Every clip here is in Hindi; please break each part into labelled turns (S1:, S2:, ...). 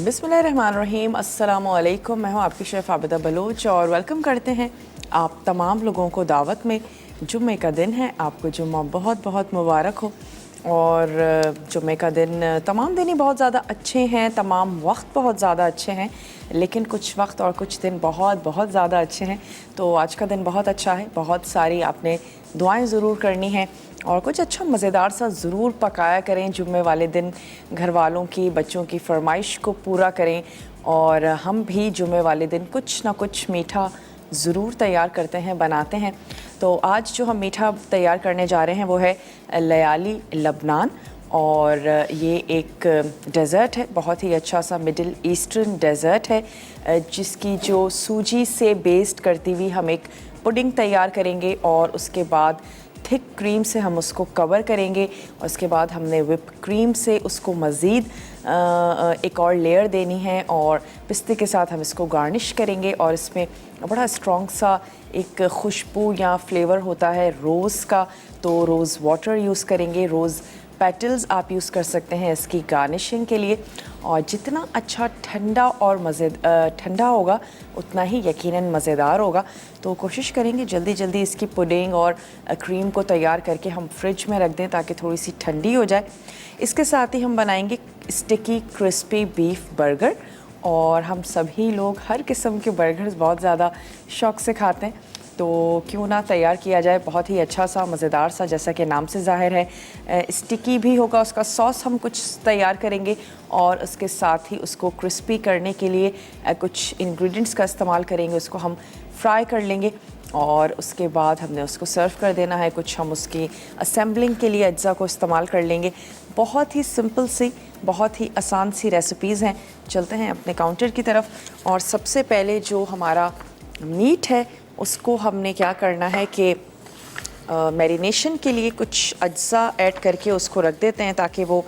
S1: बिस्मिल्लाहिर्रहमानिर्रहीम, अस्सलामुअलैकुम। मैं हूँ आपकी शेफ़ आबिदा बलोच और वेलकम करते हैं आप तमाम लोगों को दावत में। जुम्मे का दिन है, आपको जुम्मा बहुत बहुत मुबारक हो। और जुम्मे का दिन, तमाम दिन ही बहुत ज़्यादा अच्छे हैं, तमाम वक्त बहुत ज़्यादा अच्छे हैं, लेकिन कुछ वक्त और कुछ दिन बहुत बहुत ज़्यादा अच्छे हैं। तो आज का दिन बहुत अच्छा है, बहुत सारी आपने दुआएं ज़रूर करनी हैं और कुछ अच्छा मज़ेदार सा ज़रूर पकाया करें। जुम्मे वाले दिन घर वालों की, बच्चों की फरमाइश को पूरा करें और हम भी जुम्मे वाले दिन कुछ ना कुछ मीठा ज़रूर तैयार करते हैं, बनाते हैं। तो आज जो हम मीठा तैयार करने जा रहे हैं वो है लयाली लबनान, और ये एक डेज़र्ट है, बहुत ही अच्छा सा मिडिल ईस्टर्न डेज़र्ट है, जिसकी जो सूजी से बेस्ड करती हुई हम एक पुडिंग तैयार करेंगे और उसके बाद थिक क्रीम से हम उसको कवर करेंगे और उसके बाद हमने whip क्रीम से उसको मज़ीद एक और लेयर देनी है और पिस्ते के साथ हम इसको गार्निश करेंगे। और इसमें बड़ा स्ट्रॉन्ग सा एक खुशबू या फ्लेवर होता है रोज़ का, तो रोज़ वाटर यूज़ करेंगे, रोज़ पेटल्स आप यूज़ कर सकते हैं इसकी गार्निशिंग के लिए। और जितना अच्छा ठंडा और ठंडा होगा उतना ही यकीनन मज़ेदार होगा। तो कोशिश करेंगे जल्दी जल्दी इसकी पुडिंग और क्रीम को तैयार करके हम फ्रिज में रख दें ताकि थोड़ी सी ठंडी हो जाए। इसके साथ ही हम बनाएंगे स्टिकी क्रिस्पी बीफ बर्गर, और हम सभी लोग हर किस्म के बर्गर्स बहुत ज़्यादा शौक़ से खाते हैं, तो क्यों ना तैयार किया जाए बहुत ही अच्छा सा मज़ेदार सा, जैसा कि नाम से ज़ाहिर है स्टिकी भी होगा। उसका सॉस हम कुछ तैयार करेंगे और उसके साथ ही उसको क्रिस्पी करने के लिए कुछ इंग्रेडिएंट्स का इस्तेमाल करेंगे, उसको हम फ्राई कर लेंगे और उसके बाद हमने उसको सर्व कर देना है। कुछ हम उसकी असेंबलिंग के लिए अज्जा को इस्तेमाल कर लेंगे। बहुत ही सिंपल सी, बहुत ही आसान सी रेसिपीज़ हैं। चलते हैं अपने काउंटर की तरफ और सबसे पहले जो हमारा मीट है उसको हमने क्या करना है कि मैरिनेशन के लिए कुछ अज्जा ऐड करके उसको रख देते हैं ताकि वो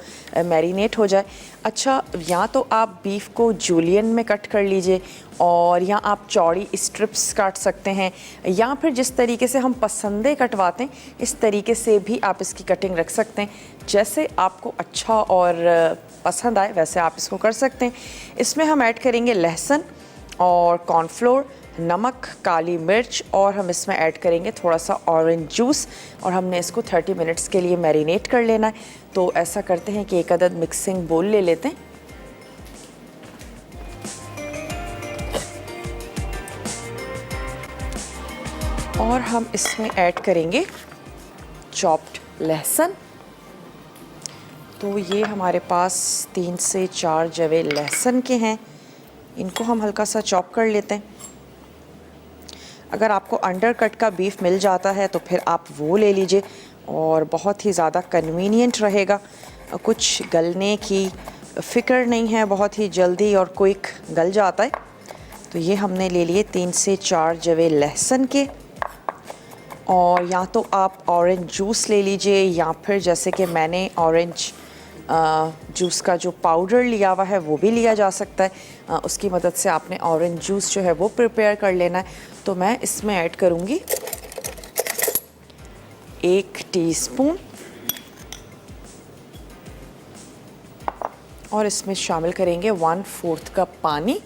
S1: मैरिनेट हो जाए। अच्छा, या तो आप बीफ को जूलियन में कट कर लीजिए और या आप चौड़ी स्ट्रिप्स काट सकते हैं, या फिर जिस तरीके से हम पसंदे कटवाते हैं इस तरीके से भी आप इसकी कटिंग रख सकते हैं। जैसे आपको अच्छा और पसंद आए वैसे आप इसको कर सकते हैं। इसमें हम ऐड करेंगे लहसुन और कॉर्नफ्लोर, नमक, काली मिर्च, और हम इसमें ऐड करेंगे थोड़ा सा ऑरेंज जूस, और हमने इसको 30 मिनट्स के लिए मैरिनेट कर लेना है। तो ऐसा करते हैं कि एक अदद मिक्सिंग बोल ले लेते हैं और हम इसमें ऐड करेंगे चॉप्ड लहसुन। तो ये हमारे पास 3 से 4 जवे लहसुन के हैं, इनको हम हल्का सा चॉप कर लेते हैं। अगर आपको अंडर कट का बीफ मिल जाता है तो फिर आप वो ले लीजिए और बहुत ही ज़्यादा कन्वीनियंट रहेगा, कुछ गलने की फ़िक्र नहीं है, बहुत ही जल्दी और क्विक गल जाता है। तो ये हमने ले लिए 3 से 4 जवे लहसुन के, और या तो आप ऑरेंज जूस ले लीजिए या फिर जैसे कि मैंने ऑरेंज जूस का जो पाउडर लिया हुआ है वो भी लिया जा सकता है। उसकी मदद से आपने ऑरेंज जूस जो है वो प्रिपेयर कर लेना है। तो मैं इसमें ऐड करूँगी 1 टीस्पून, और इसमें शामिल करेंगे 1/4 कप पानी।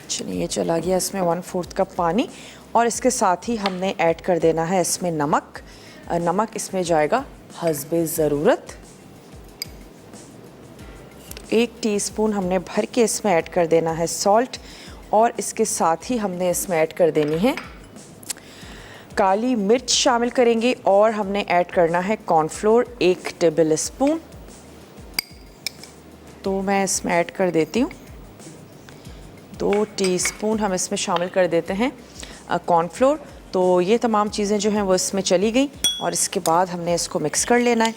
S1: चलिए, ये चला गया इसमें 1/4 कप पानी, और इसके साथ ही हमने ऐड कर देना है इसमें नमक। नमक इसमें जाएगा हस्बे ज़रूरत। 1 टीस्पून हमने भर के इसमें ऐड कर देना है सॉल्ट, और इसके साथ ही हमने इसमें ऐड कर देनी है काली मिर्च शामिल करेंगे, और हमने ऐड करना है कॉर्नफ्लोर 1 टेबल स्पून। तो मैं इसमें ऐड कर देती हूँ 2 टीस्पून हम इसमें शामिल कर देते हैं कॉर्नफ्लोर। तो ये तमाम चीज़ें जो हैं वो इसमें चली गई, और इसके बाद हमने इसको मिक्स कर लेना है।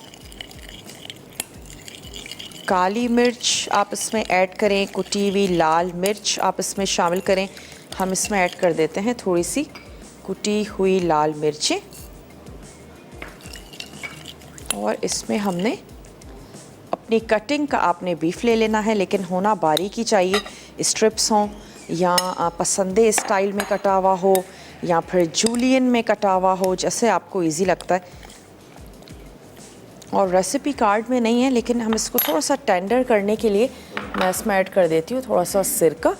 S1: काली मिर्च आप इसमें ऐड करें, कुटी हुई लाल मिर्च आप इसमें शामिल करें। हम इसमें ऐड कर देते हैं थोड़ी सी कुटी हुई लाल मिर्चें, और इसमें हमने अपनी कटिंग का आपने बीफ ले लेना है, लेकिन होना बारीक ही चाहिए, स्ट्रिप्स हों या पसंदे स्टाइल में कटा हुआ हो या फिर जूलियन में कटा हुआ हो, जैसे आपको इजी लगता है। और रेसिपी कार्ड में नहीं है, लेकिन हम इसको थोड़ा सा टेंडर करने के लिए मैं इसमें ऐड कर देती हूँ थोड़ा सा सिरका।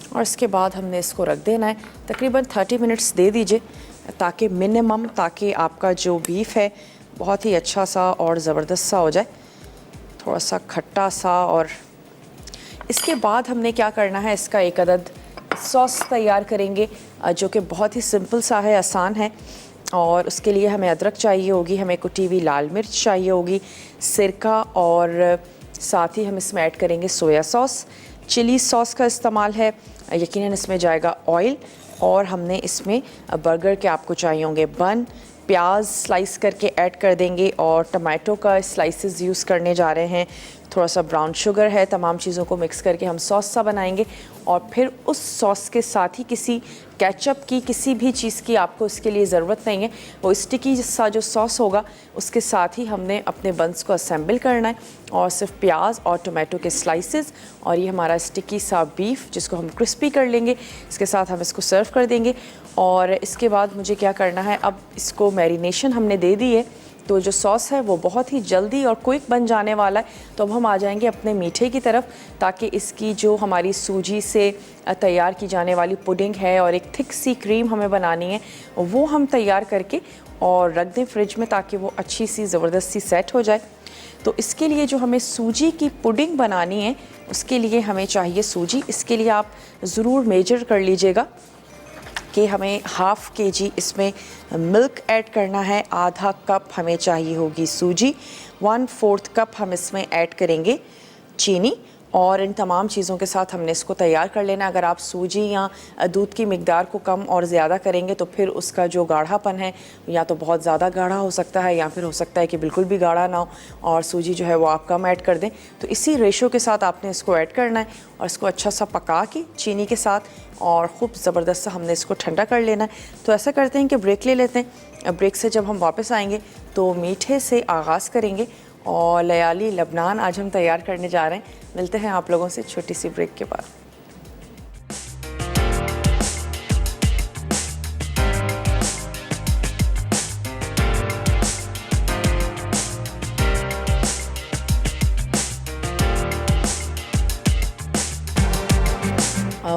S1: और इसके बाद हमने इसको रख देना है, तकरीबन 30 मिनट्स दे दीजिए ताकि मिनिमम, ताकि आपका जो बीफ है बहुत ही अच्छा सा और ज़बरदस्त सा हो जाए, थोड़ा सा खट्टा सा। और इसके बाद हमने क्या करना है, इसका एक अदद सॉस तैयार करेंगे जो कि बहुत ही सिंपल सा है, आसान है। और उसके लिए हमें अदरक चाहिए होगी, हमें कुटी हुई लाल मिर्च चाहिए होगी, सिरका, और साथ ही हम इसमें ऐड करेंगे सोया सॉस। चिली सॉस का इस्तेमाल है, यकीनन इसमें जाएगा ऑयल। और हमने इसमें बर्गर के आपको चाहिए होंगे बन, प्याज स्लाइस करके ऐड कर देंगे, और टमाटो का स्लाइसेस यूज़ करने जा रहे हैं। थोड़ा सा ब्राउन शुगर है, तमाम चीज़ों को मिक्स करके हम सॉस सा बनाएंगे। और फिर उस सॉस के साथ ही किसी केचप की, किसी भी चीज़ की आपको इसके लिए ज़रूरत नहीं है, वो स्टिकी सा जो सॉस होगा उसके साथ ही हमने अपने बंस को असेंबल करना है। और सिर्फ प्याज और टमाटो के स्लाइसेस, और ये हमारा स्टिकी सा बीफ जिसको हम क्रिस्पी कर लेंगे, इसके साथ हम इसको सर्व कर देंगे। और इसके बाद मुझे क्या करना है, अब इसको मैरिनेशन हमने दे दी है, तो जो सॉस है वो बहुत ही जल्दी और क्विक बन जाने वाला है। तो अब हम आ जाएंगे अपने मीठे की तरफ, ताकि इसकी जो हमारी सूजी से तैयार की जाने वाली पुडिंग है और एक थिक सी क्रीम हमें बनानी है, वो हम तैयार करके और रख दें फ्रिज में, ताकि वो अच्छी सी ज़बरदस्त सी सेट हो जाए। तो इसके लिए जो हमें सूजी की पुडिंग बनानी है, उसके लिए हमें चाहिए सूजी। इसके लिए आप ज़रूर मेजर कर लीजिएगा कि हमें हाफ़ kg इसमें मिल्क ऐड करना है, आधा कप हमें चाहिए होगी सूजी, 1/4 कप हम इसमें ऐड करेंगे चीनी। और इन तमाम चीज़ों के साथ हमने इसको तैयार कर लेना। अगर आप सूजी या दूध की मिकदार को कम और ज़्यादा करेंगे तो फिर उसका जो गाढ़ापन है या तो बहुत ज़्यादा गाढ़ा हो सकता है, या फिर हो सकता है कि बिल्कुल भी गाढ़ा ना हो और सूजी जो है वो आप कम ऐड कर दें। तो इसी रेशो के साथ आपने इसको ऐड करना है और इसको अच्छा सा पका के चीनी के साथ, और ख़ूब ज़बरदस्त सा हमने इसको ठंडा कर लेना है। तो ऐसा करते हैं कि ब्रेक ले लेते हैं। ब्रेक से जब हम वापस आएंगे तो मीठे से आगाज़ करेंगे, और लयाली लबनान आज हम तैयार करने जा रहे हैं। मिलते हैं आप लोगों से छोटी सी ब्रेक के बाद।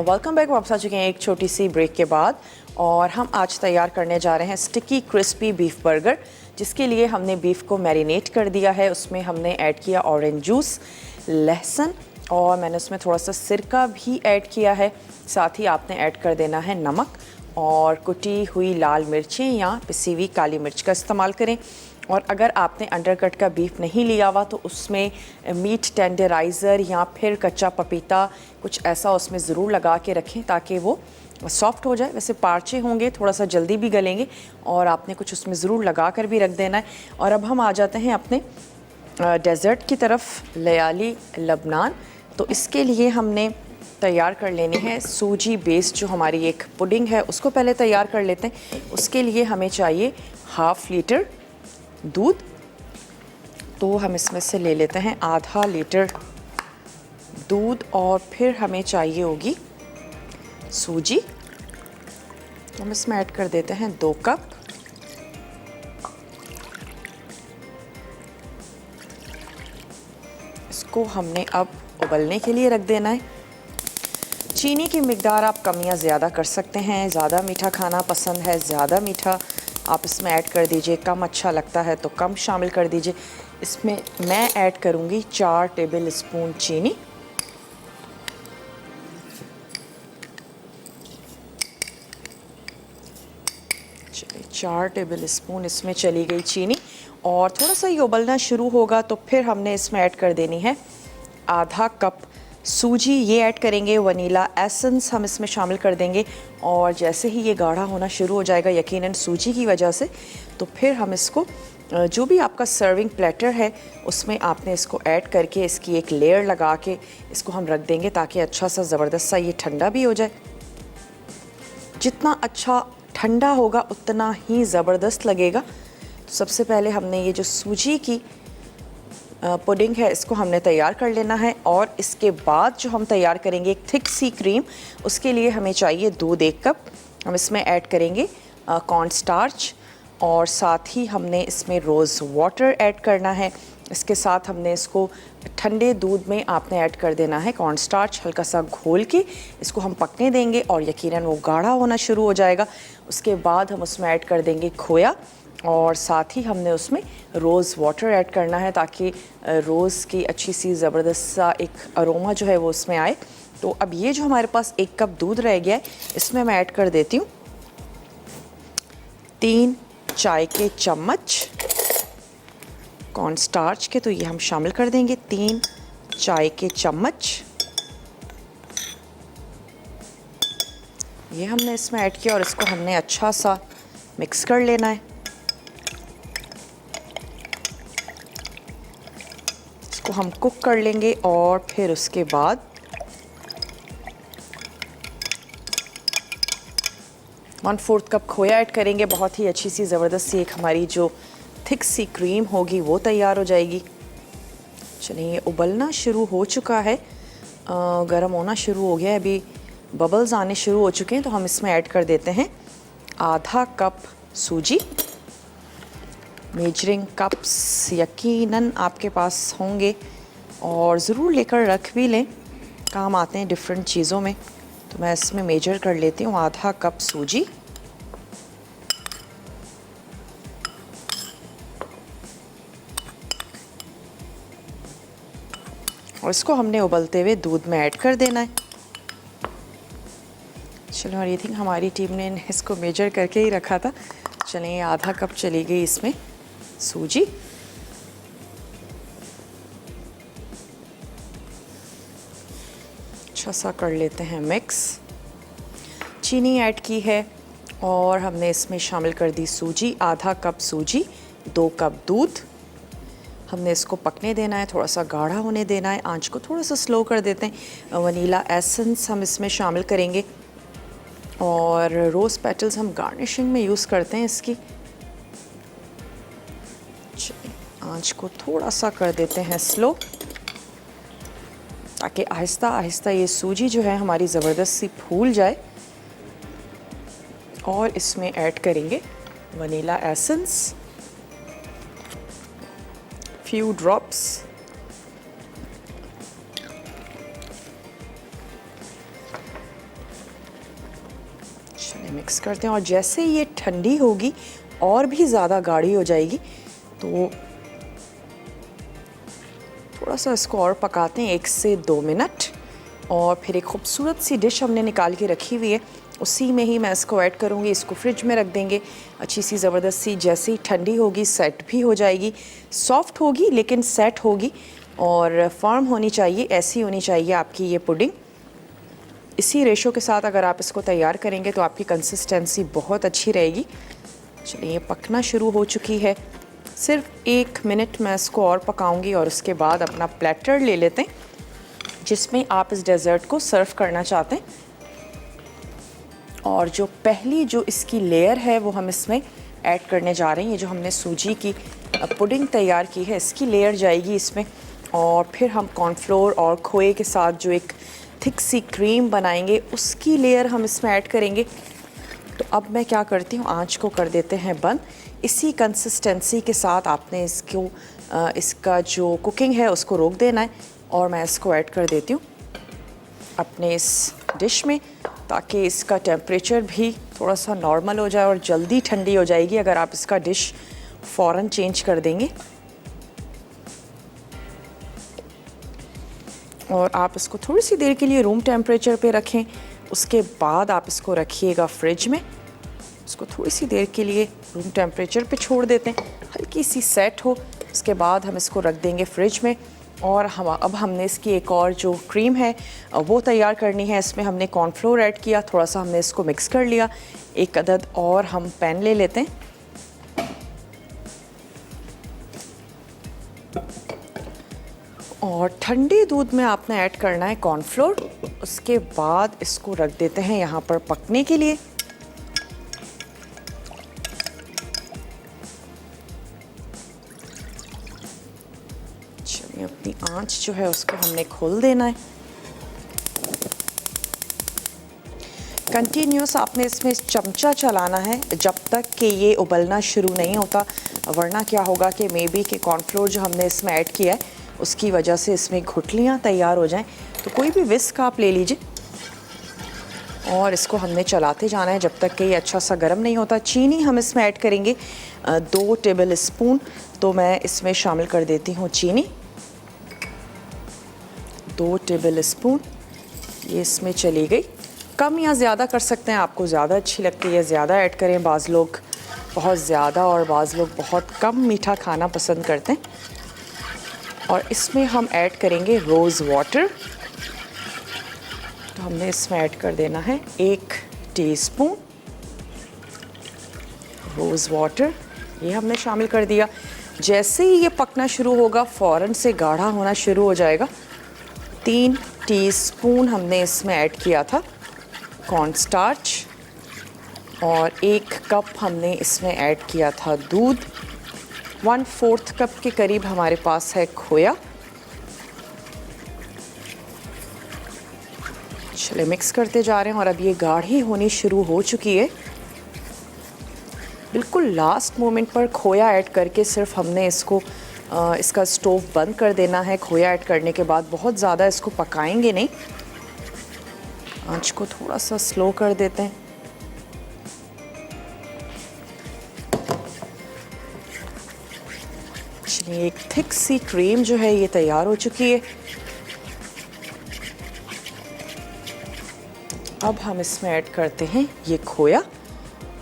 S1: Welcome back. वापस आ चुके हैं एक छोटी सी ब्रेक के बाद, और हम आज तैयार करने जा रहे हैं स्टिकी क्रिस्पी बीफ बर्गर, जिसके लिए हमने बीफ को मैरिनेट कर दिया है। उसमें हमने ऐड किया ऑरेंज जूस, लहसुन, और मैंने उसमें थोड़ा सा सिरका भी ऐड किया है। साथ ही आपने ऐड कर देना है नमक, और कुटी हुई लाल मिर्चें या पिसी हुई काली मिर्च का इस्तेमाल करें। और अगर आपने अंडरकट का बीफ नहीं लिया हुआ तो उसमें मीट टेंडराइज़र या फिर कच्चा पपीता कुछ ऐसा उसमें ज़रूर लगा के रखें, ताकि वो सॉफ्ट हो जाए। वैसे पार्चे होंगे, थोड़ा सा जल्दी भी गलेंगे, और आपने कुछ उसमें ज़रूर लगा कर भी रख देना है। और अब हम आ जाते हैं अपने डेज़र्ट की तरफ, लयाली लबनान। तो इसके लिए हमने तैयार कर लेनी है सूजी बेस्ड जो हमारी एक पुडिंग है, उसको पहले तैयार कर लेते हैं। उसके लिए हमें चाहिए 1/2 लीटर दूध, तो हम इसमें से ले लेते हैं आधा लीटर दूध। और फिर हमें चाहिए होगी सूजी, तो हम इसमें ऐड कर देते हैं 2 कप। इसको हमने अब उबलने के लिए रख देना है। चीनी की मिकदार आप कम या ज़्यादा कर सकते हैं। ज़्यादा मीठा खाना पसंद है, ज़्यादा मीठा आप इसमें ऐड कर दीजिए, कम अच्छा लगता है तो कम शामिल कर दीजिए। इसमें मैं ऐड करूँगी 4 टेबल स्पून चीनी। चलिए 4 टेबल स्पून इसमें चली गई चीनी, और थोड़ा सा ये उबलना शुरू होगा तो फिर हमने इसमें ऐड कर देनी है आधा कप सूजी। ये ऐड करेंगे, वनीला एसेंस हम इसमें शामिल कर देंगे, और जैसे ही ये गाढ़ा होना शुरू हो जाएगा यकीनन सूजी की वजह से, तो फिर हम इसको जो भी आपका सर्विंग प्लेटर है उसमें आपने इसको ऐड करके इसकी एक लेयर लगा के इसको हम रख देंगे, ताकि अच्छा सा ज़बरदस्त सा ये ठंडा भी हो जाए। जितना अच्छा ठंडा होगा उतना ही ज़बरदस्त लगेगा। तो सबसे पहले हमने ये जो सूजी की पुडिंग है इसको हमने तैयार कर लेना है, और इसके बाद जो हम तैयार करेंगे एक थिक सी क्रीम, उसके लिए हमें चाहिए दूध 1 कप। हम इसमें ऐड करेंगे कॉर्न स्टार्च, और साथ ही हमने इसमें रोज़ वाटर ऐड करना है। इसके साथ हमने इसको ठंडे दूध में आपने ऐड कर देना है कॉर्न स्टार्च, हल्का सा घोल के इसको हम पकने देंगे और यकीनन वो गाढ़ा होना शुरू हो जाएगा। उसके बाद हम उसमें ऐड कर देंगे खोया और साथ ही हमने उसमें रोज़ वाटर ऐड करना है ताकि रोज़ की अच्छी सी ज़बरदस्त सा एक अरोमा जो है वो उसमें आए। तो अब ये जो हमारे पास 1 कप दूध रह गया है, इसमें मैं ऐड कर देती हूँ 3 चाय के चम्मच कॉर्न स्टार्च के। तो ये हम शामिल कर देंगे 3 चाय के चम्मच। ये हमने इसमें ऐड किया और इसको हमने अच्छा सा मिक्स कर लेना है। इसको हम कुक कर लेंगे और फिर उसके बाद 1/4 कप खोया ऐड करेंगे। बहुत ही अच्छी सी ज़बरदस्त सी एक हमारी जो थिक सी क्रीम होगी वो तैयार हो जाएगी। चलिए, ये उबलना शुरू हो चुका है, गर्म होना शुरू हो गया है, अभी बबल्स आने शुरू हो चुके हैं। तो हम इसमें ऐड कर देते हैं आधा कप सूजी। मेजरिंग कप्स यकीनन आपके पास होंगे और ज़रूर लेकर रख भी लें, काम आते हैं डिफरेंट चीज़ों में। तो मैं इसमें मेजर कर लेती हूँ आधा कप सूजी। और इसको हमने उबलते हुए दूध में ऐड कर देना है। चलो, और ये थिंक हमारी टीम ने इसको मेजर करके ही रखा था। चलिए, आधा कप चली गई इसमें सूजी। अच्छा सा कर लेते हैं मिक्स। चीनी ऐड की है और हमने इसमें शामिल कर दी सूजी, आधा कप सूजी, 2 कप दूध। हमने इसको पकने देना है, थोड़ा सा गाढ़ा होने देना है। आंच को थोड़ा सा स्लो कर देते हैं। वनीला एसेंस हम इसमें शामिल करेंगे और रोज़ पेटल्स हम गार्निशिंग में यूज़ करते हैं इसकी। आंच को थोड़ा सा कर देते हैं स्लो ताकि आहिस्ता आहिस्ता ये सूजी जो है हमारी ज़बरदस्त सी फूल जाए। और इसमें ऐड करेंगे वनीला एसेंस, फ्यू ड्रॉप्स। चलिए, मिक्स करते हैं और जैसे ये ठंडी होगी और भी ज़्यादा गाढ़ी हो जाएगी तो थोड़ा सा इसको और पकाते हैं 1 से 2 मिनट। और फिर एक खूबसूरत सी डिश हमने निकाल के रखी हुई है, उसी में ही मैं इसको ऐड करूँगी। इसको फ्रिज में रख देंगे, अच्छी सी ज़बरदस्त सी जैसे ही ठंडी होगी सेट भी हो जाएगी। सॉफ्ट होगी लेकिन सेट होगी और फर्म होनी चाहिए, ऐसी होनी चाहिए आपकी ये पुडिंग। इसी रेशो के साथ अगर आप इसको तैयार करेंगे तो आपकी कंसिस्टेंसी बहुत अच्छी रहेगी। चलिए, ये पकना शुरू हो चुकी है। सिर्फ 1 मिनट मैं इसको और पकाऊंगी और उसके बाद अपना प्लेटर ले लेते हैं जिसमें आप इस डेज़र्ट को सर्व करना चाहते हैं। और जो पहली जो इसकी लेयर है वो हम इसमें ऐड करने जा रहे हैं। ये जो हमने सूजी की पुडिंग तैयार की है इसकी लेयर जाएगी इसमें। और फिर हम कॉर्नफ्लोर और खोए के साथ जो एक थिक सी क्रीम बनाएंगे उसकी लेयर हम इसमें ऐड करेंगे। तो अब मैं क्या करती हूँ, आंच को कर देते हैं बंद। इसी कंसिस्टेंसी के साथ आपने इसका जो कुकिंग है उसको रोक देना है और मैं इसको ऐड कर देती हूँ अपने इस डिश में ताकि इसका टेम्परेचर भी थोड़ा सा नॉर्मल हो जाए और जल्दी ठंडी हो जाएगी अगर आप इसका डिश फ़ौरन चेंज कर देंगे। और आप इसको थोड़ी सी देर के लिए रूम टेम्परेचर पे रखें, उसके बाद आप इसको रखिएगा फ्रिज में। इसको थोड़ी सी देर के लिए रूम टेम्परेचर पे छोड़ देते हैं, हल्की सी सेट हो, उसके बाद हम इसको रख देंगे फ्रिज में। और अब हमने इसकी एक और जो क्रीम है वो तैयार करनी है। इसमें हमने कॉर्नफ्लोर ऐड किया, थोड़ा सा हमने इसको मिक्स कर लिया। 1 अदद और हम पैन ले लेते हैं और ठंडे दूध में आपने ऐड करना है कॉर्नफ्लोर। उसके बाद इसको रख देते हैं यहाँ पर पकने के लिए। चलिए, अपनी आंच जो है उसको हमने खोल देना है। कंटिन्यूस आपने इसमें चमचा चलाना है जब तक कि ये उबलना शुरू नहीं होता, वरना क्या होगा कि मे बी कि कॉर्नफ्लोर जो हमने इसमें ऐड किया है उसकी वजह से इसमें गुठलियाँ तैयार हो जाएं। तो कोई भी विस्क आप ले लीजिए और इसको हमने चलाते जाना है जब तक कि ये अच्छा सा गर्म नहीं होता। चीनी हम इसमें ऐड करेंगे 2 टेबल स्पून, तो मैं इसमें शामिल कर देती हूँ चीनी 2 टेबल स्पून। ये इसमें चली गई। कम या ज़्यादा कर सकते हैं, आपको ज़्यादा अच्छी लगती है ज़्यादा ऐड करें। बाज़ लोग बहुत ज़्यादा और बाज़ लोग बहुत कम मीठा खाना पसंद करते हैं। और इसमें हम ऐड करेंगे रोज़ वाटर, तो हमने इसमें ऐड कर देना है 1 टीस्पून रोज़ वाटर। ये हमने शामिल कर दिया। जैसे ही ये पकना शुरू होगा फ़ौरन से गाढ़ा होना शुरू हो जाएगा। 3 टीस्पून हमने इसमें ऐड किया था कॉर्न स्टार्च और 1 कप हमने इसमें ऐड किया था दूध। 1/4 कप के करीब हमारे पास है खोया। चलिए मिक्स करते जा रहे हैं और अब ये गाढ़ी होनी शुरू हो चुकी है। बिल्कुल लास्ट मोमेंट पर खोया ऐड करके सिर्फ हमने इसका स्टोव बंद कर देना है। खोया ऐड करने के बाद बहुत ज़्यादा इसको पकाएंगे नहीं, आंच को थोड़ा सा स्लो कर देते हैं। चलिए एक थिक सी क्रीम जो है ये तैयार हो चुकी है। अब हम इसमें ऐड करते हैं ये खोया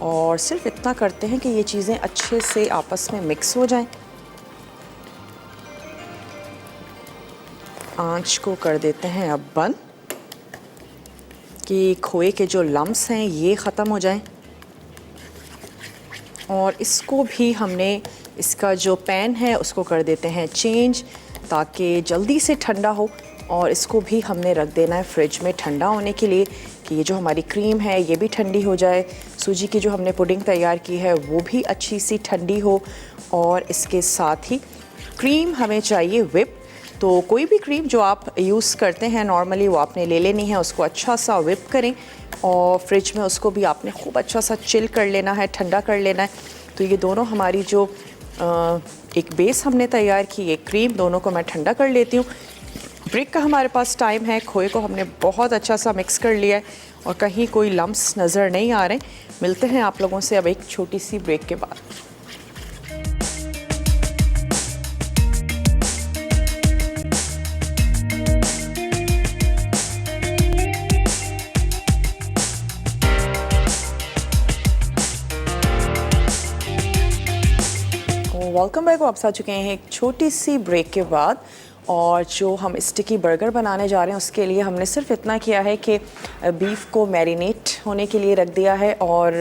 S1: और सिर्फ इतना करते हैं कि ये चीज़ें अच्छे से आपस में मिक्स हो जाएं। आंच को कर देते हैं अब बंद कि खोए के जो लम्स हैं ये ख़त्म हो जाएं। और इसको भी हमने इसका जो पैन है उसको कर देते हैं चेंज ताकि जल्दी से ठंडा हो। और इसको भी हमने रख देना है फ्रिज में ठंडा होने के लिए कि ये जो हमारी क्रीम है ये भी ठंडी हो जाए। सूजी की जो हमने पुडिंग तैयार की है वो भी अच्छी सी ठंडी हो। और इसके साथ ही क्रीम हमें चाहिए व्हिप, तो कोई भी क्रीम जो आप यूज़ करते हैं नॉर्मली वो आपने ले लेनी है। उसको अच्छा सा व्हिप करें और फ्रिज में उसको भी आपने खूब अच्छा सा चिल कर लेना है, ठंडा कर लेना है। तो ये दोनों हमारी जो एक बेस हमने तैयार की, एक क्रीम, दोनों को मैं ठंडा कर लेती हूँ। ब्रेक का हमारे पास टाइम है। खोए को हमने बहुत अच्छा सा मिक्स कर लिया है और कहीं कोई लम्स नज़र नहीं आ रहे। मिलते हैं आप लोगों से अब एक छोटी सी ब्रेक के बाद। Welcome back. वापस आ चुके हैं एक छोटी सी ब्रेक के बाद। और जो हम स्टिकी बर्गर बनाने जा रहे हैं उसके लिए हमने सिर्फ इतना किया है कि बीफ को मैरिनेट होने के लिए रख दिया है और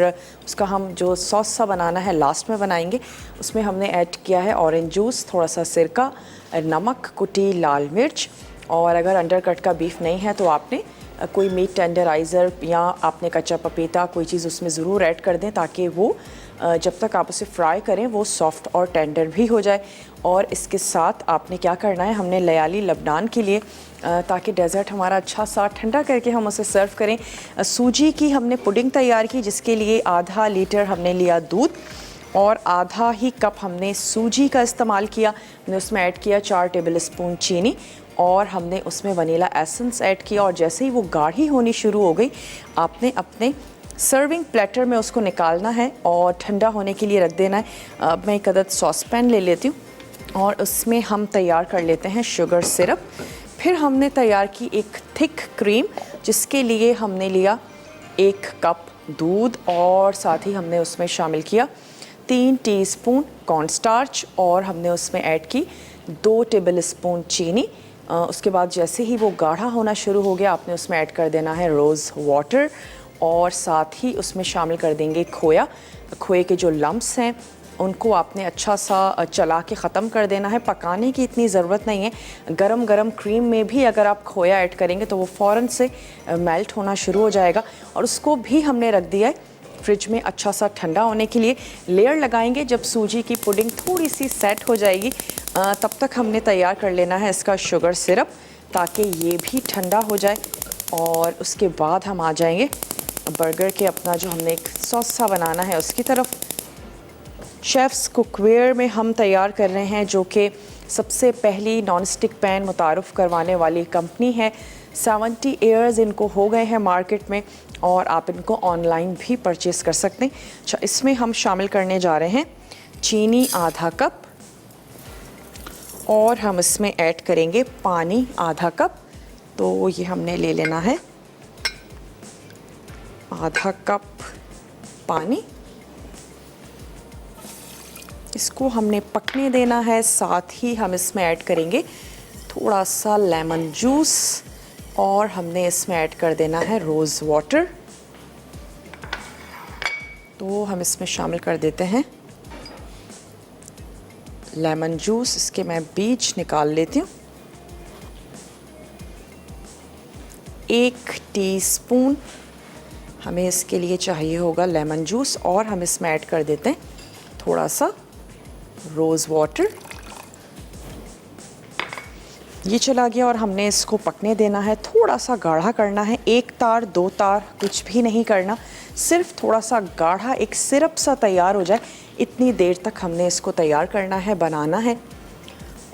S1: उसका हम जो सॉस सा बनाना है लास्ट में बनाएंगे। उसमें हमने ऐड किया है ऑरेंज जूस, थोड़ा सा सिरका, नमक, कुटी लाल मिर्च। और अगर अंडरकट का बीफ नहीं है तो आपने कोई मीट टेंडराइज़र या आपने कच्चा पपीता कोई चीज़ उसमें ज़रूर ऐड कर दें ताकि वो जब तक आप उसे फ्राई करें वो सॉफ्ट और टेंडर भी हो जाए। और इसके साथ आपने क्या करना है, हमने लयाली लबनान के लिए ताकि डेज़र्ट हमारा अच्छा सा ठंडा करके हम उसे सर्व करें, सूजी की हमने पुडिंग तैयार की जिसके लिए आधा लीटर हमने लिया दूध और आधा ही कप हमने सूजी का इस्तेमाल किया। हमने उसमें ऐड किया 4 टेबल स्पून चीनी और हमने उसमें वनीला एसेंस ऐड किया। और जैसे ही वो गाढ़ी होनी शुरू हो गई आपने अपने सर्विंग प्लेटर में उसको निकालना है और ठंडा होने के लिए रख देना है। अब मैं एक अदद सॉस पैन ले लेती हूँ और उसमें हम तैयार कर लेते हैं शुगर सिरप। फिर हमने तैयार की एक थिक क्रीम जिसके लिए हमने लिया 1 कप दूध और साथ ही हमने उसमें शामिल किया 3 टीस्पून कॉर्नस्टार्च और हमने उसमें ऐड की 2 टेबल स्पून चीनी। उसके बाद जैसे ही वो गाढ़ा होना शुरू हो गया आपने उसमें ऐड कर देना है रोज़ वाटर और साथ ही उसमें शामिल कर देंगे खोया। खोए के जो लम्स हैं उनको आपने अच्छा सा चला के ख़त्म कर देना है। पकाने की इतनी ज़रूरत नहीं है। गरम गरम क्रीम में भी अगर आप खोया ऐड करेंगे तो वो फ़ौरन से मेल्ट होना शुरू हो जाएगा। और उसको भी हमने रख दिया है फ्रिज में अच्छा सा ठंडा होने के लिए। लेयर लगाएंगे जब सूजी की पुडिंग थोड़ी सी सेट हो जाएगी तब तक हमने तैयार कर लेना है इसका शुगर सिरप ताकि ये भी ठंडा हो जाए। और उसके बाद हम आ जाएंगे बर्गर के अपना जो हमने एक सॉस सा बनाना है उसकी तरफ। शेफ़्स कुकवेयर में हम तैयार कर रहे हैं, जो कि सबसे पहली नॉन स्टिक पैन मुतारुफ़ करवाने वाली कंपनी है। 70 ईयर्स इनको हो गए हैं मार्केट में और आप इनको ऑनलाइन भी परचेज़ कर सकते हैं। अच्छा, इसमें हम शामिल करने जा रहे हैं चीनी आधा कप और हम इसमें ऐड करेंगे पानी आधा कप। तो ये हमने ले लेना है आधा कप पानी, इसको हमने पकने देना है। साथ ही हम इसमें ऐड करेंगे थोड़ा सा लेमन जूस और हमने इसमें ऐड कर देना है रोज़ वाटर। तो हम इसमें शामिल कर देते हैं लेमन जूस, इसके मैं बीज निकाल लेती हूँ। 1 टीस्पून हमें इसके लिए चाहिए होगा लेमन जूस और हम इसमें ऐड कर देते हैं थोड़ा सा रोज़ वाटर। ये चला गया और हमने इसको पकने देना है। थोड़ा सा गाढ़ा करना है, 1 तार 2 तार कुछ भी नहीं करना, सिर्फ थोड़ा सा गाढ़ा एक सिरप सा तैयार हो जाए, इतनी देर तक हमने इसको तैयार करना है, बनाना है।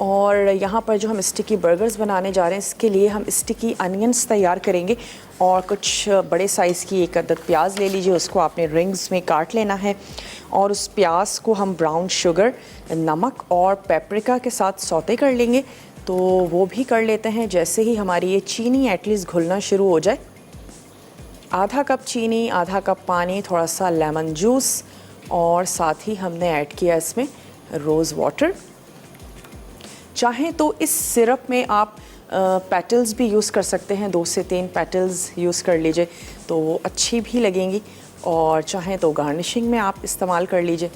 S1: और यहाँ पर जो हम स्टिकी बर्गर्स बनाने जा रहे हैं, इसके लिए हम स्टिकी अनियंस तैयार करेंगे और कुछ बड़े साइज़ की 1 अदद प्याज ले लीजिए, उसको आपने रिंग्स में काट लेना है और उस प्याज को हम ब्राउन शुगर, नमक और पेपरिका के साथ सौते कर लेंगे। तो वो भी कर लेते हैं। जैसे ही हमारी ये चीनी एटलीस्ट घुलना शुरू हो जाए, आधा कप चीनी, आधा कप पानी, थोड़ा सा लेमन जूस और साथ ही हमने ऐड किया इसमें रोज़ वाटर। चाहें तो इस सिरप में आप पेटल्स भी यूज़ कर सकते हैं, 2 से 3 पेटल्स यूज़ कर लीजिए तो वो अच्छी भी लगेंगी, और चाहें तो गार्निशिंग में आप इस्तेमाल कर लीजिए।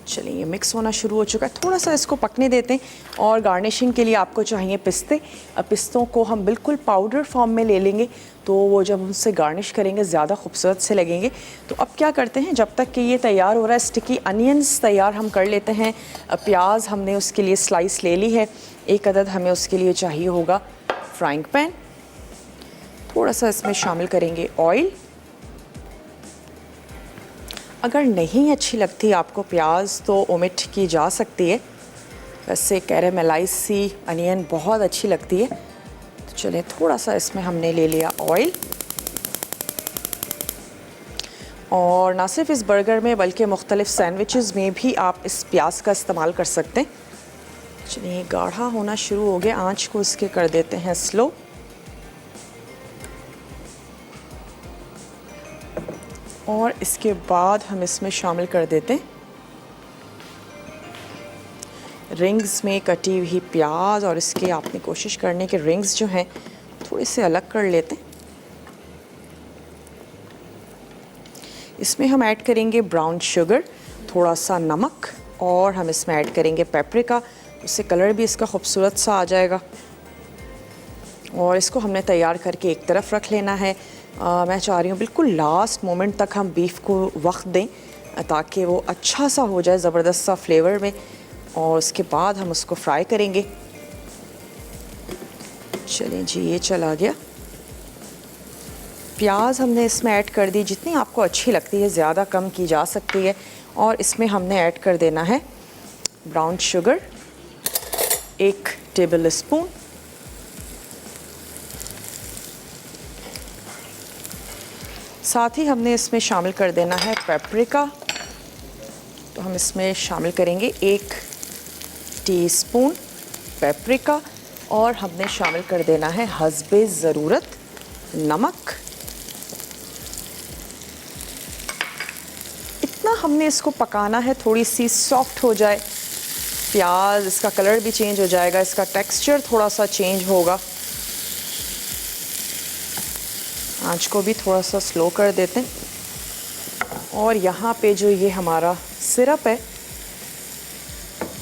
S1: चलिए, ये मिक्स होना शुरू हो चुका है, थोड़ा सा इसको पकने देते हैं। और गार्निशिंग के लिए आपको चाहिए पिस्ते। पिस्तों को हम बिल्कुल पाउडर फॉर्म में ले लेंगे, तो वो जब उनसे गार्निश करेंगे ज़्यादा खूबसूरत से लगेंगे। तो अब क्या करते हैं, जब तक कि ये तैयार हो रहा है, स्टिकी अनियंस तैयार हम कर लेते हैं। प्याज हमने उसके लिए स्लाइस ले ली है, 1 अदद हमें उसके लिए चाहिए होगा फ्राइंग पैन। थोड़ा सा इसमें शामिल करेंगे ऑयल। अगर नहीं अच्छी लगती आपको प्याज तो ओमिट की जा सकती है, वैसे कैरेमलाइज सी अनियन बहुत अच्छी लगती है। तो चलिए, थोड़ा सा इसमें हमने ले लिया ऑयल। और ना सिर्फ इस बर्गर में बल्कि मुख्तलिफ सैंडविचेस में भी आप इस प्याज का इस्तेमाल कर सकते हैं। चलिए, गाढ़ा होना शुरू हो गया, आँच को इसके कर देते हैं स्लो। और इसके बाद हम इसमें शामिल कर देते हैं रिंग्स में कटी हुई प्याज, और इसके आपने कोशिश करने के रिंग्स जो हैं थोड़े से अलग कर लेते हैं। इसमें हम ऐड करेंगे ब्राउन शुगर, थोड़ा सा नमक और हम इसमें ऐड करेंगे पेपरिका, उससे कलर भी इसका खूबसूरत सा आ जाएगा। और इसको हमने तैयार करके एक तरफ रख लेना है। मैं चाह रही हूँ बिल्कुल लास्ट मोमेंट तक हम बीफ को वक्त दें ताकि वो अच्छा सा हो जाए, ज़बरदस्त सा फ्लेवर में, और उसके बाद हम उसको फ्राई करेंगे। चलें जी, ये चला गया। प्याज हमने इसमें ऐड कर दी, जितनी आपको अच्छी लगती है, ज़्यादा कम की जा सकती है। और इसमें हमने ऐड कर देना है ब्राउन शुगर 1 टेबल स्पून, साथ ही हमने इसमें शामिल कर देना है पेपरिका। तो हम इसमें शामिल करेंगे 1 टीस्पून पेपरिका और हमने शामिल कर देना है हस्बे ज़रूरत नमक। इतना हमने इसको पकाना है, थोड़ी सी सॉफ्ट हो जाए प्याज, इसका कलर भी चेंज हो जाएगा, इसका टेक्सचर थोड़ा सा चेंज होगा। आँच को भी थोड़ा सा स्लो कर देते हैं। और यहाँ पे जो ये हमारा सिरप है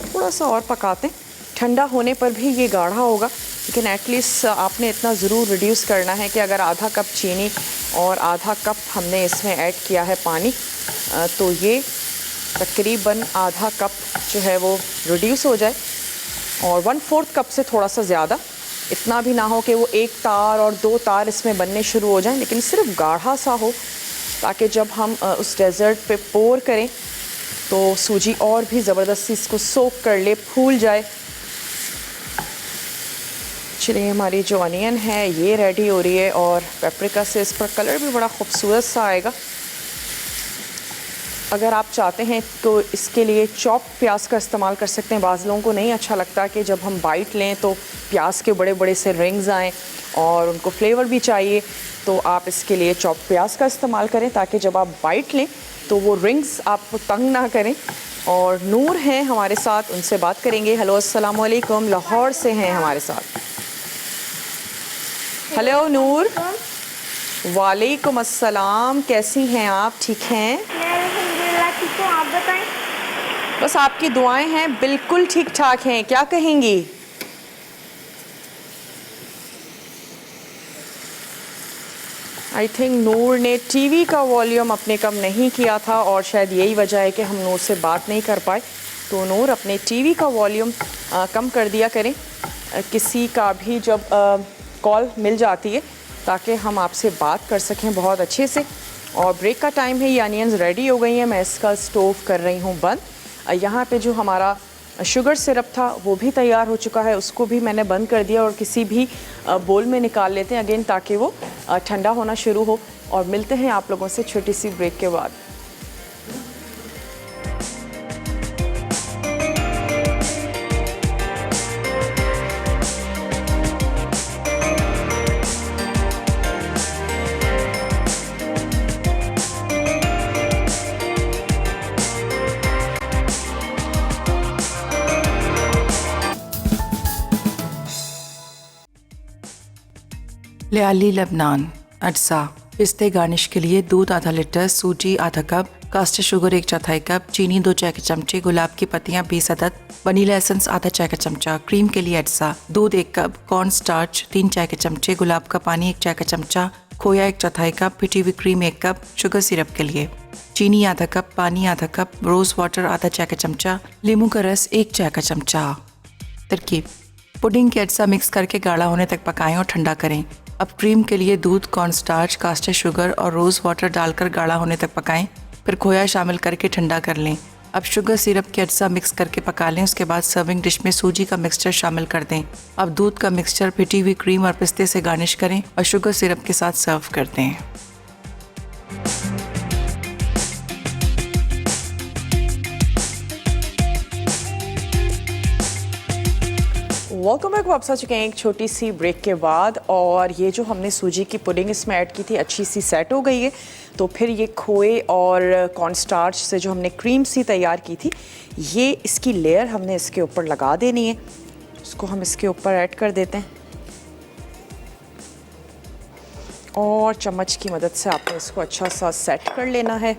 S1: थोड़ा सा और पकाते हैं, ठंडा होने पर भी ये गाढ़ा होगा, लेकिन एटलीस्ट आपने इतना ज़रूर रिड्यूस करना है कि अगर आधा कप चीनी और आधा कप हमने इसमें ऐड किया है पानी, तो ये तकरीबन आधा कप जो है वो रिड्यूस हो जाए, और 1/4 कप से थोड़ा सा ज़्यादा इतना भी ना हो कि वो एक तार और दो तार इसमें बनने शुरू हो जाएं, लेकिन सिर्फ गाढ़ा सा हो, ताकि जब हम उस डेज़र्ट पे पोर करें तो सूजी और भी ज़बरदस्ती इसको सोक कर ले, फूल जाए। चलिए, हमारी जो अनियन है ये रेडी हो रही है और पेपरिका से इस पर कलर भी बड़ा खूबसूरत सा आएगा। अगर आप चाहते हैं तो इसके लिए चॉप प्याज का इस्तेमाल कर सकते हैं। बाज़ लोगों को नहीं अच्छा लगता कि जब हम बाइट लें तो प्याज के बड़े बड़े से रिंग्स आएँ और उनको फ्लेवर भी चाहिए, तो आप इसके लिए चॉप प्याज का इस्तेमाल करें ताकि जब आप बाइट लें तो वो रिंग्स आपको तंग ना करें। और नूर हैं हमारे साथ, उनसे बात करेंगे। हेलो, अस्सलाम वालेकुम, लाहौर से हैं हमारे साथ। हेलो नूर। वालेकुम अस्सलाम, कैसी हैं आप? ठीक हैं?
S2: अल्हम्दुलिल्लाह ठीक हूँ, आप बताएं।
S1: बस आपकी दुआएं हैं, बिल्कुल ठीक ठाक हैं। क्या कहेंगी? आई थिंक नूर ने टीवी का वॉल्यूम अपने कम नहीं किया था और शायद यही वजह है कि हम नूर से बात नहीं कर पाए। तो नूर, अपने टीवी का वॉल्यूम कम कर दिया करें किसी का भी जब कॉल मिल जाती है, ताकि हम आपसे बात कर सकें बहुत अच्छे से। और ब्रेक का टाइम है, ये अनियंस रेडी हो गई हैं, मैं इसका स्टोव कर रही हूँ बंद। यहाँ पे जो हमारा शुगर सिरप था वो भी तैयार हो चुका है, उसको भी मैंने बंद कर दिया और किसी भी बोल में निकाल लेते हैं अगेन, ताकि वो ठंडा होना शुरू हो। और मिलते हैं आप लोगों से छोटी सी ब्रेक के बाद।
S3: लियाली लेबनान अज्जा। पिस्ते गार्निश के लिए दूध आधा लीटर, सूजी आधा कप, कास्टर शुगर 1/4 कप, चीनी 2 चाय के चमचे, गुलाब की पत्तियां 20 अदद, वनीला एसेंस आधा चाय का चमचा, क्रीम के लिए अज्जा, दूध 1 कप, कॉर्न स्टार्च 3 चाय के चमचे, गुलाब का पानी 1 चाय का चमचा, खोया 1/4 कप, पिटी हुई क्रीम 1 कप, शुगर सिरप के लिए चीनी आधा कप, पानी आधा कप, रोज़ वाटर आधा चाय का चमचा, नींबू का रस 1 चाय का चमचा। तरकीब: पुडिंग के अज्जा मिक्स करके गाढ़ा होने तक पकाएं और ठंडा करें। अब क्रीम के लिए दूध, कॉर्नस्टार्च, कास्टर शुगर और रोज़ वाटर डालकर गाढ़ा होने तक पकाएं, फिर खोया शामिल करके ठंडा कर लें। अब शुगर सिरप के अज्जा मिक्स करके पका लें। उसके बाद सर्विंग डिश में सूजी का मिक्सचर शामिल कर दें। अब दूध का मिक्सचर पिटी हुई क्रीम और पिस्ते से गार्निश करें और शुगर सिरप के साथ सर्व कर दें।
S1: Welcome back. वापस आ चुके हैं एक छोटी सी ब्रेक के बाद। और ये जो हमने सूजी की पुडिंग इसमें ऐड की थी अच्छी सी सेट हो गई है। तो फिर ये खोए और कॉर्नस्टार्च से जो हमने क्रीम सी तैयार की थी, ये इसकी लेयर हमने इसके ऊपर लगा देनी है। इसको हम इसके ऊपर ऐड कर देते हैं और चम्मच की मदद से आपने इसको अच्छा सा सेट कर लेना है।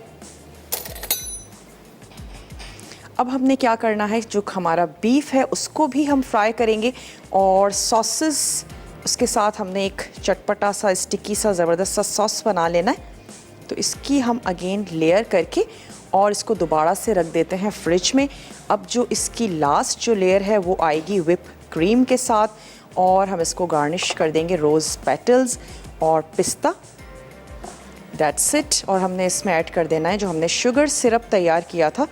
S1: अब हमने क्या करना है, जो हमारा बीफ है उसको भी हम फ्राई करेंगे और सॉसेस उसके साथ हमने एक चटपटा सा स्टिकी सा ज़बरदस्त सा सॉस बना लेना है। तो इसकी हम अगेन लेयर करके और इसको दोबारा से रख देते हैं फ्रिज में। अब जो इसकी लास्ट जो लेयर है वो आएगी व्हिप क्रीम के साथ और हम इसको गार्निश कर देंगे रोज़ पेटल्स और पिस्ता। That's it. और हमने इसमें ऐड कर देना है जो हमने शुगर सिरप तैयार किया था,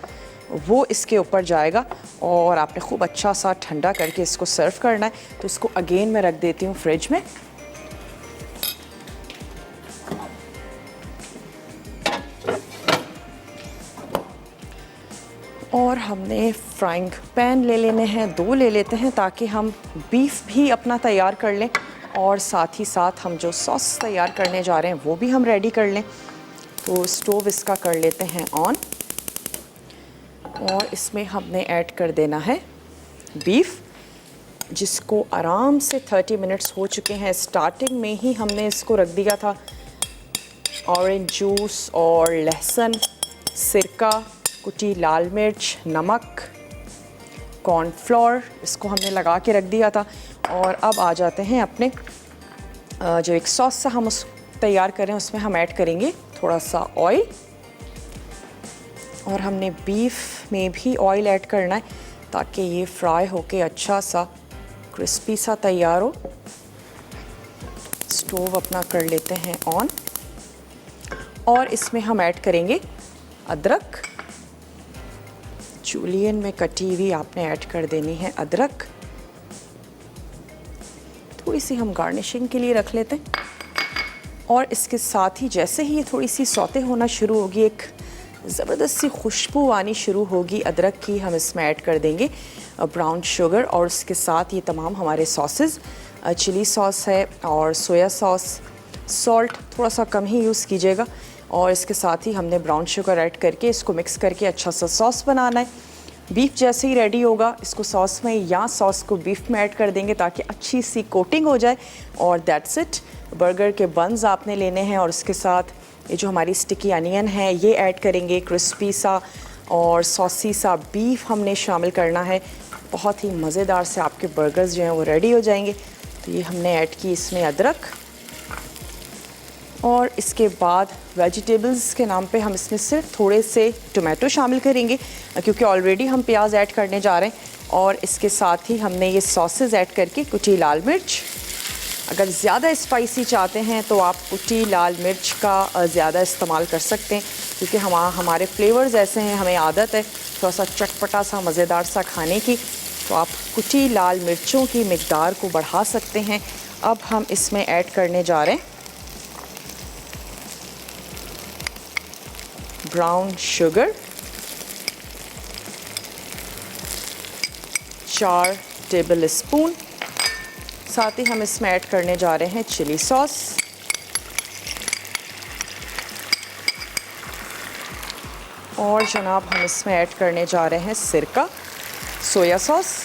S1: वो इसके ऊपर जाएगा और आपने खूब अच्छा सा ठंडा करके इसको सर्व करना है। तो इसको अगेन मैं रख देती हूँ फ्रिज में। और हमने फ्राइंग पैन ले लेने हैं, 2 ले लेते हैं, ताकि हम बीफ भी अपना तैयार कर लें और साथ ही साथ हम जो सॉस तैयार करने जा रहे हैं वो भी हम रेडी कर लें। तो स्टोव इसका कर लेते हैं ऑन और इसमें हमने ऐड कर देना है बीफ, जिसको आराम से 30 मिनट्स हो चुके हैं। स्टार्टिंग में ही हमने इसको रख दिया था। ऑरेंज जूस और लहसुन, सिरका, कुटी लाल मिर्च, नमक, कॉर्नफ्लोर, इसको हमने लगा के रख दिया था। और अब आ जाते हैं अपने जो एक सॉस सा हम उस तैयार करें, उसमें हम ऐड करेंगे थोड़ा सा ऑयल। और हमने बीफ में भी ऑयल ऐड करना है ताकि ये फ्राई होके अच्छा सा क्रिस्पी सा तैयार हो। स्टोव अपना कर लेते हैं ऑन और इसमें हम ऐड करेंगे अदरक। जूलियन में कटी हुई आपने ऐड कर देनी है अदरक। थोड़ी सी हम गार्निशिंग के लिए रख लेते हैं और इसके साथ ही जैसे ही ये थोड़ी सी सौते होना शुरू होगी, एक ज़बरदस्त सी खुशबू आनी शुरू होगी अदरक की, हम इसमें ऐड कर देंगे ब्राउन शुगर और उसके साथ ये तमाम हमारे सॉसेस, चिली सॉस है और सोया सॉस। सॉल्ट थोड़ा सा कम ही यूज़ कीजिएगा और इसके साथ ही हमने ब्राउन शुगर ऐड करके इसको मिक्स करके अच्छा सा सॉस बनाना है। बीफ जैसे ही रेडी होगा इसको सॉस में या सॉस को बीफ में ऐड कर देंगे ताकि अच्छी सी कोटिंग हो जाए और दैट्स इट। बर्गर के बन्स आपने लेने हैं और उसके साथ ये जो हमारी स्टिकी अनियन है ये ऐड करेंगे, क्रिस्पी सा और सॉसी सा बीफ हमने शामिल करना है। बहुत ही मज़ेदार से आपके बर्गर्स जो हैं वो रेडी हो जाएंगे। तो ये हमने ऐड की इसमें अदरक और इसके बाद वेजिटेबल्स के नाम पे हम इसमें सिर्फ थोड़े से टोमेटो शामिल करेंगे क्योंकि ऑलरेडी हम प्याज ऐड करने जा रहे हैं। और इसके साथ ही हमने ये सॉसेस ऐड करके कुटी लाल मिर्च, अगर ज़्यादा स्पाइसी चाहते हैं तो आप कुटी लाल मिर्च का ज़्यादा इस्तेमाल कर सकते हैं क्योंकि हमारे फ्लेवर्स ऐसे हैं, हमें आदत है थोड़ा सा चटपटा सा मज़ेदार सा खाने की, तो आप कुटी लाल मिर्चों की मिक़दार को बढ़ा सकते हैं। अब हम इसमें ऐड करने जा रहे हैं ब्राउन शुगर, 4 टेबल स्पून। साथ ही हम इसमें ऐड करने जा रहे हैं चिली सॉस और जनाब हम इसमें ऐड करने जा रहे हैं सिरका, सोया सॉस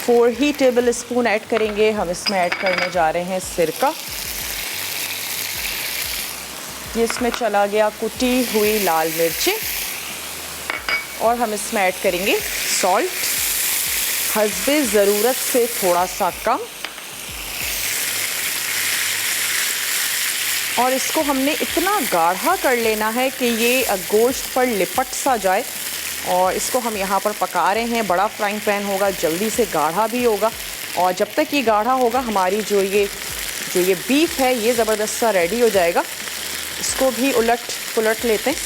S1: 4 ही टेबल स्पून ऐड करेंगे। हम इसमें ऐड करने जा रहे हैं सिरका। ये इसमें चला गया कुटी हुई लाल मिर्चें और हम इसमें ऐड करेंगे सॉल्ट हस्बे ज़रूरत से थोड़ा सा कम और इसको हमने इतना गाढ़ा कर लेना है कि ये गोश्त पर लिपट सा जाए और इसको हम यहाँ पर पका रहे हैं। बड़ा फ्राइंग पैन होगा, जल्दी से गाढ़ा भी होगा और जब तक ये गाढ़ा होगा हमारी जो ये बीफ है ये ज़बरदस्त सा रेडी हो जाएगा। इसको भी उलट पुलट लेते हैं,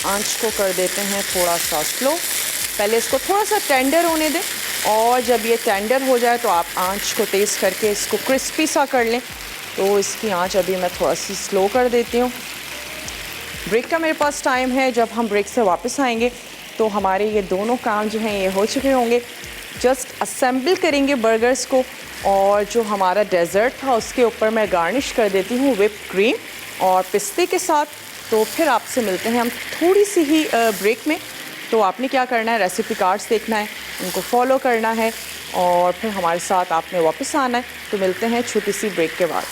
S1: आंच को कर देते हैं थोड़ा सा स्लो। पहले इसको थोड़ा सा टेंडर होने दें और जब ये टेंडर हो जाए तो आप आंच को तेज़ करके इसको क्रिस्पी सा कर लें। तो इसकी आंच अभी मैं थोड़ा सी स्लो कर देती हूँ। ब्रेक का मेरे पास टाइम है, जब हम ब्रेक से वापस आएंगे तो हमारे ये दोनों काम जो हैं ये हो चुके होंगे। जस्ट असेंबल करेंगे बर्गर्स को और जो हमारा डेज़र्ट था उसके ऊपर मैं गार्निश कर देती हूँ व्हिप क्रीम और पिस्ते के साथ। तो फिर आपसे मिलते हैं हम थोड़ी सी ही ब्रेक में। तो आपने क्या करना है, रेसिपी कार्ड्स देखना है, उनको फॉलो करना है और फिर हमारे साथ आपने वापस आना है। तो मिलते हैं छोटी सी ब्रेक के बाद।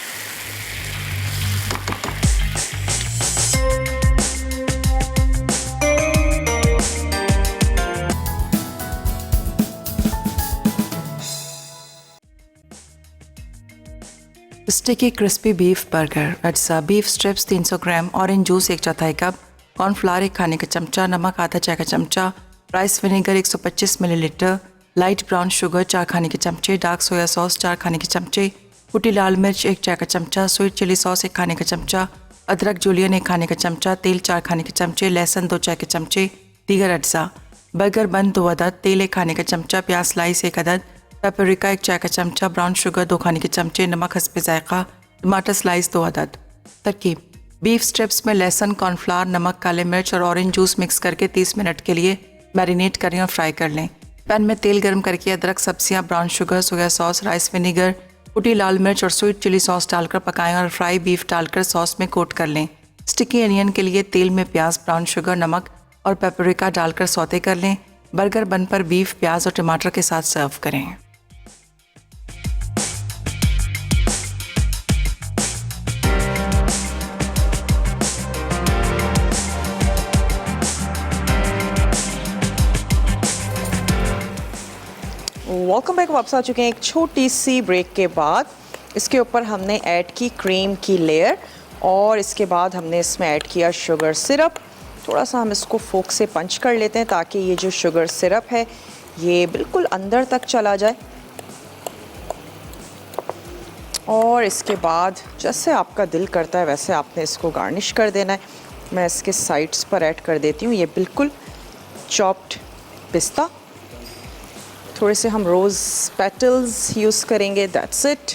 S3: स्टिकी क्रिस्पी बीफ बर्गर, अज्जा बीफ स्ट्रिप्स 300 ग्राम, ऑरेंज जूस 1/4 कप, कॉर्नफ्लावर 1 खाने का चमचा, नमक आधा चाय का चमचा, rice vinegar 125 millilitre, light brown sugar 4 खाने के चमचे, डार्क सोया सॉस 4 खाने के चमचे, कुटी लाल मिर्च 1 चाय का चमचा, स्वीट चिली सॉस 1 खाने का चमचा, अदरक जूलियन 1 खाने का चमचा, तेल 4 खाने के चमचे, लहसुन 2 चाय के चमचे, दीगर अज्जा, बर्गर बन 2 अदद, तेल 1 खाने का चमचा, प्याज स्लाइस 1 अदद, पेपरिका 1 चाय का चमचा, ब्राउन शुगर 2 खाने के चमचे, नमक हस्बे जायका, टमाटर स्लाइस 2 अदद। तरकीब: बीफ स्ट्रिप्स में लहसुन, कॉर्नफ्लावर, नमक, काले मिर्च और ऑरेंज जूस मिक्स करके 30 मिनट के लिए मैरिनेट करें और फ्राई कर लें। पैन में तेल गर्म करके अदरक, सब्जियां, brown sugar, soya sauce, rice vinegar, कुटी लाल मिर्च और स्वीट चिली सॉस डालकर पकाएं और फ्राई बीफ डालकर सॉस में कोट कर लें। स्टिकी अनियन के लिए तेल में प्याज, ब्राउन शुगर, नमक और पेपरिका डालकर सौते कर लें। बर्गर बन पर बीफ, प्याज और टमाटर के साथ सर्व करें।
S1: Welcome back. वापस आ चुके हैं एक छोटी सी ब्रेक के बाद। इसके ऊपर हमने ऐड की क्रीम की लेयर और इसके बाद हमने इसमें ऐड किया शुगर सिरप। थोड़ा सा हम इसको फोक से पंच कर लेते हैं ताकि ये जो शुगर सिरप है ये बिल्कुल अंदर तक चला जाए। और इसके बाद जैसे आपका दिल करता है वैसे आपने इसको गार्निश कर देना है। मैं इसके साइड्स पर ऐड कर देती हूँ ये बिल्कुल चॉप्ड पिस्ता। थोड़े से हम रोज़ पेटल्स यूज़ करेंगे, दैट्स इट।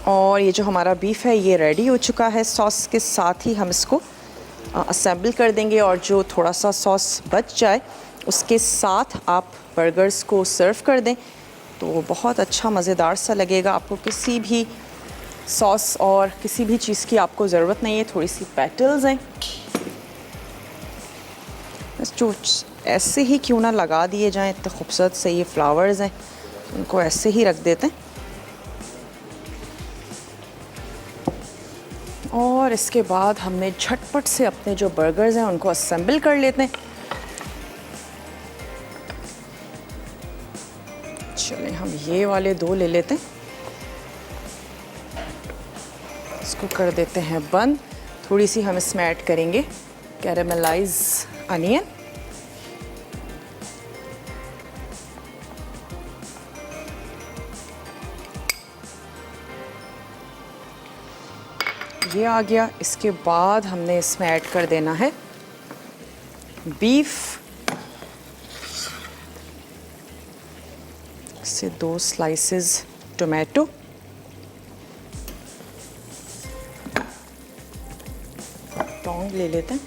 S1: और ये जो हमारा बीफ है ये रेडी हो चुका है। सॉस के साथ ही हम इसको असेंबल कर देंगे और जो थोड़ा सा सॉस बच जाए उसके साथ आप बर्गर्स को सर्व कर दें तो बहुत अच्छा मज़ेदार सा लगेगा। आपको किसी भी सॉस और किसी भी चीज़ की आपको ज़रूरत नहीं है। थोड़ी सी पेटल्स हैं, जो ऐसे ही क्यों ना लगा दिए जाएं, इतने खूबसूरत से ये फ्लावर्स हैं, उनको ऐसे ही रख देते हैं। और इसके बाद हमने झटपट से अपने जो बर्गर्स हैं उनको असेंबल कर लेते हैं। चलें हम ये वाले 2 ले लेते हैं, इसको कर देते हैं बंद। थोड़ी सी हम इसमें ऐड करेंगे कैरेमलाइज अनियन। ये आ गया। इसके बाद हमने इसमें ऐड कर देना है बीफ। से 2 स्लाइसेस टोमेटो, टोंग ले लेते हैं।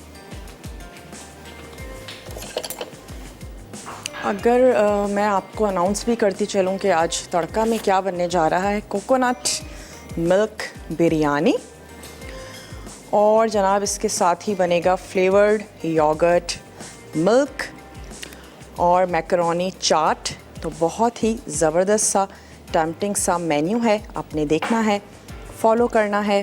S1: अगर मैं आपको अनाउंस भी करती चलूँ कि आज तड़का में क्या बनने जा रहा है, कोकोनट मिल्क बिरयानी, और जनाब इसके साथ ही बनेगा फ्लेवर्ड योगर्ट मिल्क और मैकरोनी चाट। तो बहुत ही ज़बरदस्त सा टेम्पटिंग सा मेन्यू है, आपने देखना है, फॉलो करना है।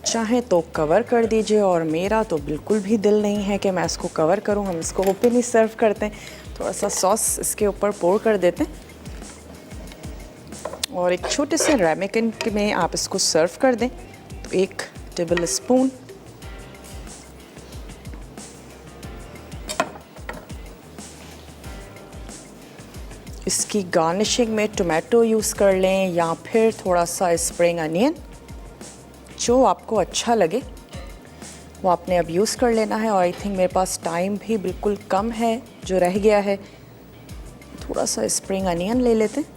S1: चाहे तो कवर कर दीजिए, और मेरा तो बिल्कुल भी दिल नहीं है कि मैं इसको कवर करूं। हम इसको ओपन ही सर्व करते हैं। थोड़ा सा सॉस इसके ऊपर पोर कर देते हैं और एक छोटे से रेमिकन में आप इसको सर्व कर दें। तो 1 टेबल स्पून इसकी गार्निशिंग में टोमेटो यूज़ कर लें या फिर थोड़ा सा स्प्रिंग अनियन, जो आपको अच्छा लगे वो आपने अब यूज़ कर लेना है। और आई थिंक मेरे पास टाइम भी बिल्कुल कम है जो रह गया है, थोड़ा सा स्प्रिंग अनियन ले लेते हैं।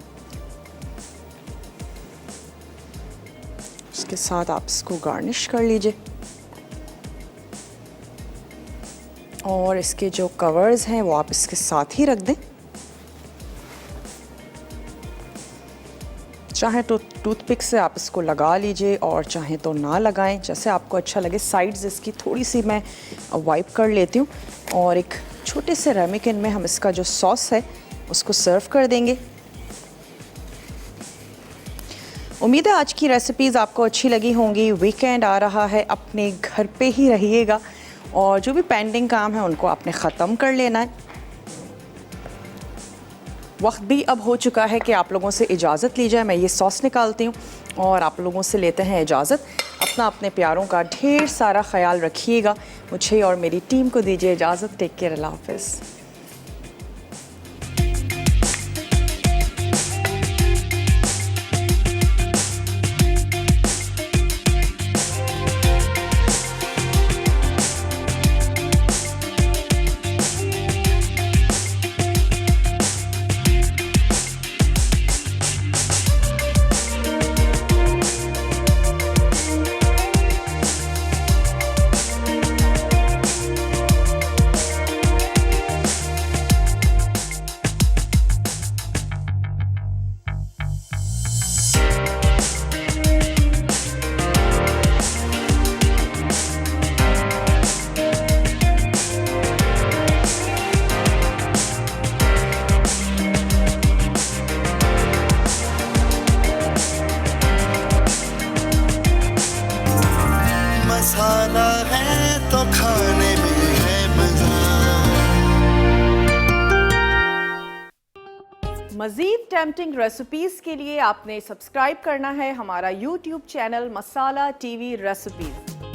S1: उसके साथ आप इसको गार्निश कर लीजिए और इसके जो कवर्स हैं वो आप इसके साथ ही रख दें। चाहे तो टूथपिक से आप इसको लगा लीजिए और चाहे तो ना लगाएं, जैसे आपको अच्छा लगे। साइड्स इसकी थोड़ी सी मैं वाइप कर लेती हूँ और एक छोटे से रेमिकन में हम इसका जो सॉस है उसको सर्व कर देंगे। उम्मीद है आज की रेसिपीज़ आपको अच्छी लगी होंगी। वीकेंड आ रहा है, अपने घर पे ही रहिएगा और जो भी पेंडिंग काम है उनको आपने ख़त्म कर लेना है। वक्त भी अब हो चुका है कि आप लोगों से इजाज़त ली जाए। मैं ये सॉस निकालती हूँ और आप लोगों से लेते हैं इजाज़त। अपना अपने प्यारों का ढेर सारा ख्याल रखिएगा। मुझे और मेरी टीम को दीजिए इजाज़त। टेक केयर, अल्लाह हाफ़िज़।
S4: मसाला है तो खाने में है मजा।
S1: मज़ीद टेम्पटिंग रेसिपीज़ के लिए आपने सब्सक्राइब करना है हमारा YouTube चैनल मसाला TV रेसिपीज़।